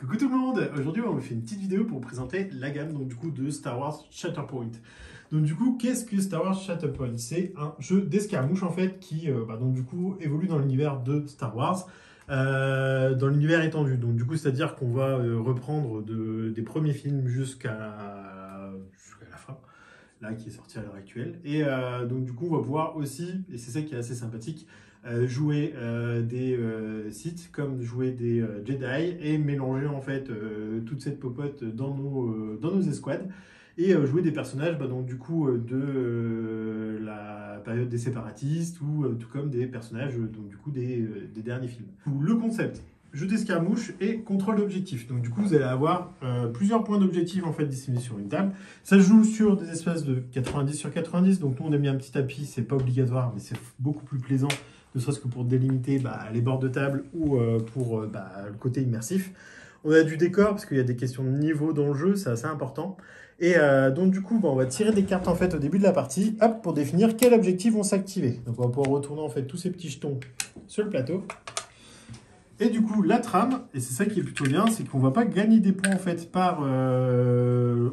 Coucou tout le monde! Aujourd'hui, on vous fait une petite vidéo pour vous présenter la gamme donc, du coup, de Star Wars Shatterpoint. Donc du coup, qu'est-ce que Star Wars Shatterpoint? C'est un jeu d'escarmouche en fait qui donc, du coup, évolue dans l'univers de Star Wars, dans l'univers étendu. Donc du coup, c'est-à-dire qu'on va reprendre des premiers films jusqu'à la fin, là qui est sorti à l'heure actuelle. Et donc du coup, on va pouvoir aussi, et c'est ça qui est assez sympathique, jouer des Sith comme jouer des Jedi et mélanger en fait toute cette popote dans nos escouades et jouer des personnages donc du coup de la période des séparatistes ou tout comme des personnages donc du coup des derniers films. Le concept, jeu d'escarmouche et contrôle d'objectif. Donc du coup vous allez avoir plusieurs points d'objectif en fait disséminés sur une table. Ça se joue sur des espaces de 90 sur 90. Donc nous on a mis un petit tapis, c'est pas obligatoire mais c'est beaucoup plus plaisant, ne serait-ce que pour délimiter les bords de table ou pour le côté immersif. On a du décor, parce qu'il y a des questions de niveau dans le jeu, c'est assez important. Et donc du coup, on va tirer des cartes en fait au début de la partie, hop, pour définir quels objectifs vont s'activer. Donc on va pouvoir retourner en fait tous ces petits jetons sur le plateau. Et du coup, la trame, et c'est ça qui est plutôt bien, c'est qu'on ne va pas gagner des points en fait par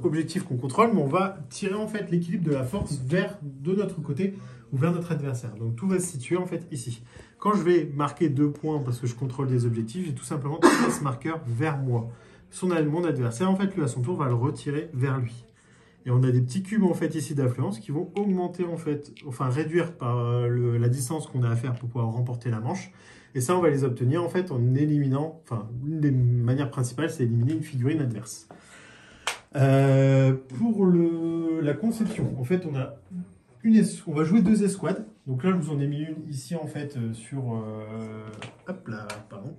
objectif qu'on contrôle, mais on va tirer en fait l'équilibre de la force vers de notre côté ou vers notre adversaire. Donc tout va se situer en fait ici. Quand je vais marquer 2 points parce que je contrôle des objectifs, j'ai tout simplement tiré ce marqueur vers moi. Mon adversaire, en fait, lui à son tour va le retirer vers lui. Et on a des petits cubes en fait ici d'influence qui vont augmenter en fait, enfin réduire par la distance qu'on a à faire pour pouvoir remporter la manche. Et ça, on va les obtenir en fait en éliminant, enfin, une des manières principales, c'est éliminer une figurine adverse. Pour la conception, en fait, on va jouer 2 escouades. Donc là, je vous en ai mis une ici en fait sur, hop là, pardon.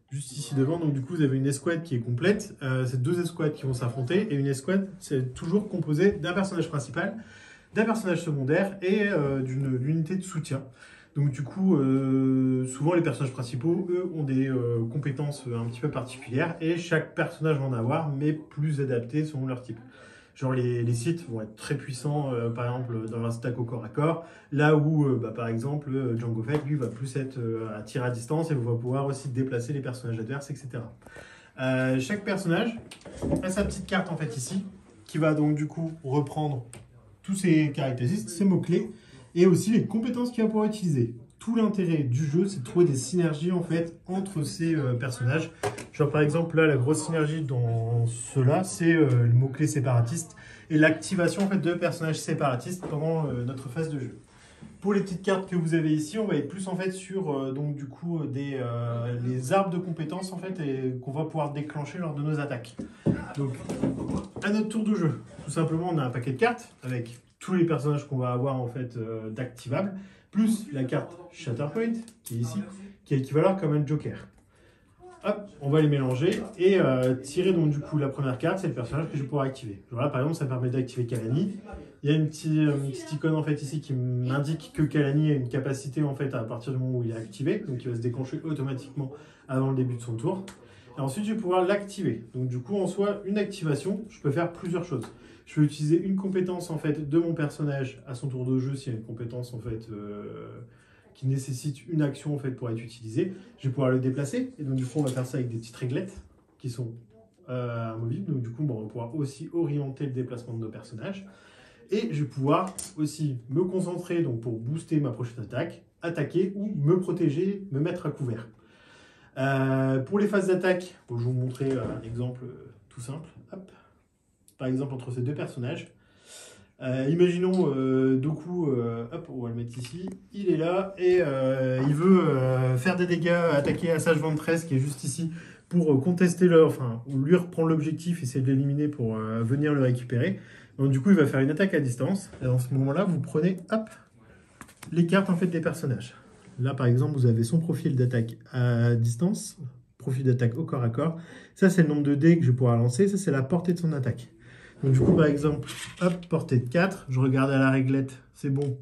Juste ici devant, donc du coup vous avez une escouade qui est complète, c'est 2 escouades qui vont s'affronter, et une escouade c'est toujours composé d'un personnage principal, d'un personnage secondaire et d'une unité de soutien. Donc du coup, souvent les personnages principaux, eux, ont des compétences un petit peu particulières, et chaque personnage va en avoir, mais plus adapté selon leur type. Genre les Sith vont être très puissants, par exemple, dans leur stack au corps à corps, là où, par exemple, Jango Fett, lui, va plus être à tir à distance et va pouvoir aussi déplacer les personnages adverses, etc. Chaque personnage a sa petite carte, en fait, ici, qui va donc, du coup, reprendre tous ses caractéristiques, ses mots-clés, et aussi les compétences qu'il va pouvoir utiliser. Tout l'intérêt du jeu, c'est de trouver des synergies, en fait, entre ces personnages. Genre par exemple là, la grosse synergie dans cela, c'est le mot-clé séparatiste et l'activation en fait de personnages séparatistes pendant notre phase de jeu. Pour les petites cartes que vous avez ici, on va être plus en fait sur donc du coup les arbres de compétences en fait et qu'on va pouvoir déclencher lors de nos attaques. Donc à notre tour de jeu, tout simplement on a un paquet de cartes avec tous les personnages qu'on va avoir en fait d'activables, plus la carte Shatterpoint qui est ici, qui est équivalent comme un joker. Hop, on va les mélanger et tirer donc du coup la première carte, c'est le personnage que je vais pouvoir activer. Genre là par exemple ça me permet d'activer Kalani. Il y a une petite icône en fait ici qui m'indique que Kalani a une capacité en fait à partir du moment où il est activé, donc il va se déclencher automatiquement avant le début de son tour. Et ensuite je vais pouvoir l'activer. Donc du coup en soi une activation, je peux faire plusieurs choses. Je peux utiliser une compétence en fait de mon personnage à son tour de jeu s'il y a une compétence en fait qui nécessite une action en fait pour être utilisée. Je vais pouvoir le déplacer et donc du coup on va faire ça avec des petites réglettes qui sont amovibles. Donc du coup on va pouvoir aussi orienter le déplacement de nos personnages et je vais pouvoir aussi me concentrer donc pour booster ma prochaine attaque, attaquer ou me protéger, me mettre à couvert. Pour les phases d'attaque, je vais vous montrer un exemple tout simple. Hop. Par exemple entre ces 2 personnages. Imaginons Dooku, hop, on va le mettre ici, il est là et il veut faire des dégâts, attaquer Asajj Ventress qui est juste ici pour contester lui reprendre l'objectif, essayer de l'éliminer pour venir le récupérer. Donc du coup il va faire une attaque à distance et dans ce moment-là vous prenez hop, les cartes en fait des personnages. Là par exemple vous avez son profil d'attaque à distance, profil d'attaque au corps à corps, ça c'est le nombre de dés que je vais pouvoir lancer, ça c'est la portée de son attaque. Donc du coup, par exemple, hop, portée de 4, je regarde à la réglette, c'est bon,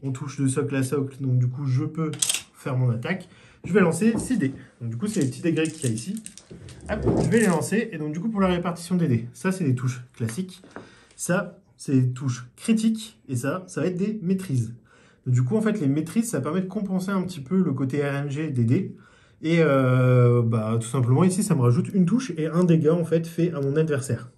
on touche de socle à socle, donc du coup, je peux faire mon attaque. Je vais lancer 6 dés. Donc du coup, c'est les petits dés grecs qu'il y a ici. Hop, je vais les lancer, et donc du coup, pour la répartition des dés, ça, c'est des touches classiques. Ça, c'est des touches critiques, et ça va être des maîtrises. Donc, du coup, en fait, les maîtrises, ça permet de compenser un petit peu le côté RNG des dés. Et tout simplement ici, ça me rajoute une touche et un dégât en fait fait à mon adversaire.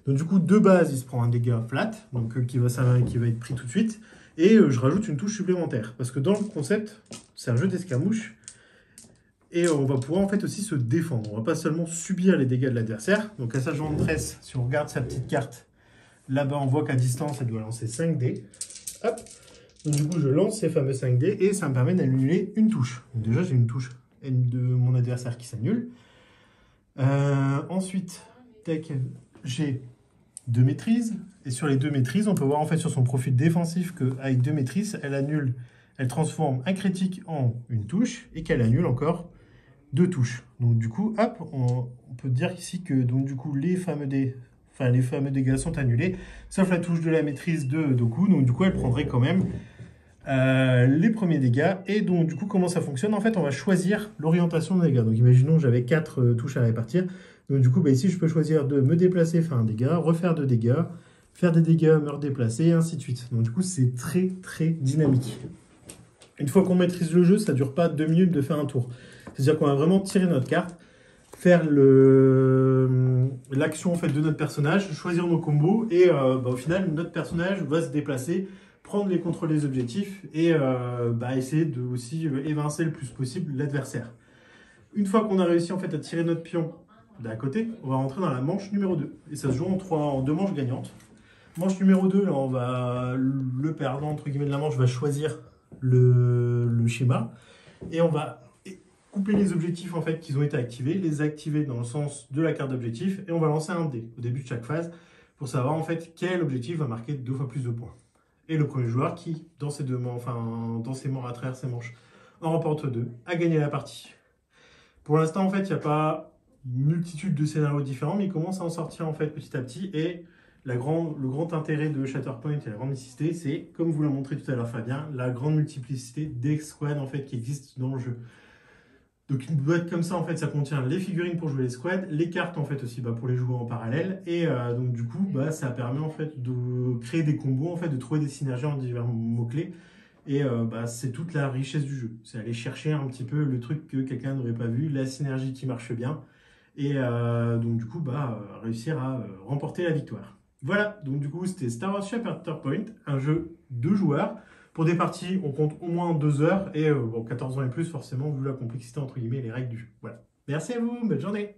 Donc du coup, de base, il se prend un dégât flat, donc qui va être pris tout de suite. Et je rajoute une touche supplémentaire. Parce que dans le concept, c'est un jeu d'escarmouche. Et on va pouvoir en fait aussi se défendre. On va pas seulement subir les dégâts de l'adversaire. Donc à sa joint de tresse, si on regarde sa petite carte, là-bas on voit qu'à distance, elle doit lancer 5 dés. Hop. Donc du coup, je lance ces fameux 5 dés et ça me permet d'annuler une touche. Donc déjà, j'ai une touche de mon adversaire qui s'annule. Ensuite, j'ai 2 maîtrises. Et sur les 2 maîtrises, on peut voir en fait sur son profil défensif qu'avec 2 maîtrises, elle transforme un critique en une touche et qu'elle annule encore 2 touches. Donc du coup, hop, on peut dire ici que donc, du coup, les fameux dégâts sont annulés, sauf la touche de la maîtrise de Doku. Donc du coup, elle prendrait quand même les premiers dégâts. Et donc du coup, comment ça fonctionne? En fait, on va choisir l'orientation des dégâts. Donc imaginons que j'avais 4 touches à répartir. Donc du coup, ici, je peux choisir de me déplacer, faire un dégât, refaire 2 dégâts, faire des dégâts, me redéplacer, et ainsi de suite. Donc du coup, c'est très très dynamique. Une fois qu'on maîtrise le jeu, ça ne dure pas 2 minutes de faire un tour. C'est-à-dire qu'on va vraiment tirer notre carte, faire l'action en fait, de notre personnage, choisir nos combos, et au final, notre personnage va se déplacer, prendre les contrôles des objectifs, et essayer de aussi évincer le plus possible l'adversaire. Une fois qu'on a réussi en fait, à tirer notre pion d'à côté, on va rentrer dans la manche numéro 2. Et ça se joue en 2 manches gagnantes. Manche numéro 2, là, le perdant entre guillemets de la manche va choisir le schéma et on va couper les objectifs en fait qui ont été activés, les activer dans le sens de la carte d'objectif et on va lancer un dé au début de chaque phase pour savoir en fait quel objectif va marquer 2 fois plus de points. Et le premier joueur qui, dans ses manches à travers ses manches, en remporte 2, a gagné la partie. Pour l'instant en fait il n'y a pas une multitude de scénarios différents mais il commence à en sortir en fait petit à petit et le grand intérêt de Shatterpoint et la grande multiplicité, c'est, comme vous l'a montré tout à l'heure Fabien, la grande multiplicité d'escouades en fait, qui existent dans le jeu. Donc une boîte comme ça, en fait, ça contient les figurines pour jouer les squads, les cartes en fait aussi pour les jouer en parallèle, et donc du coup, ça permet en fait de créer des combos, en fait, de trouver des synergies en divers mots-clés, et c'est toute la richesse du jeu. C'est aller chercher un petit peu le truc que quelqu'un n'aurait pas vu, la synergie qui marche bien, et donc du coup, réussir à remporter la victoire. Voilà, donc du coup, c'était Star Wars Shatterpoint, un jeu de joueurs. Pour des parties, on compte au moins 2 heures, et 14 ans et plus, forcément, vu la complexité, entre guillemets, et les règles du jeu. Voilà. Merci à vous, bonne journée!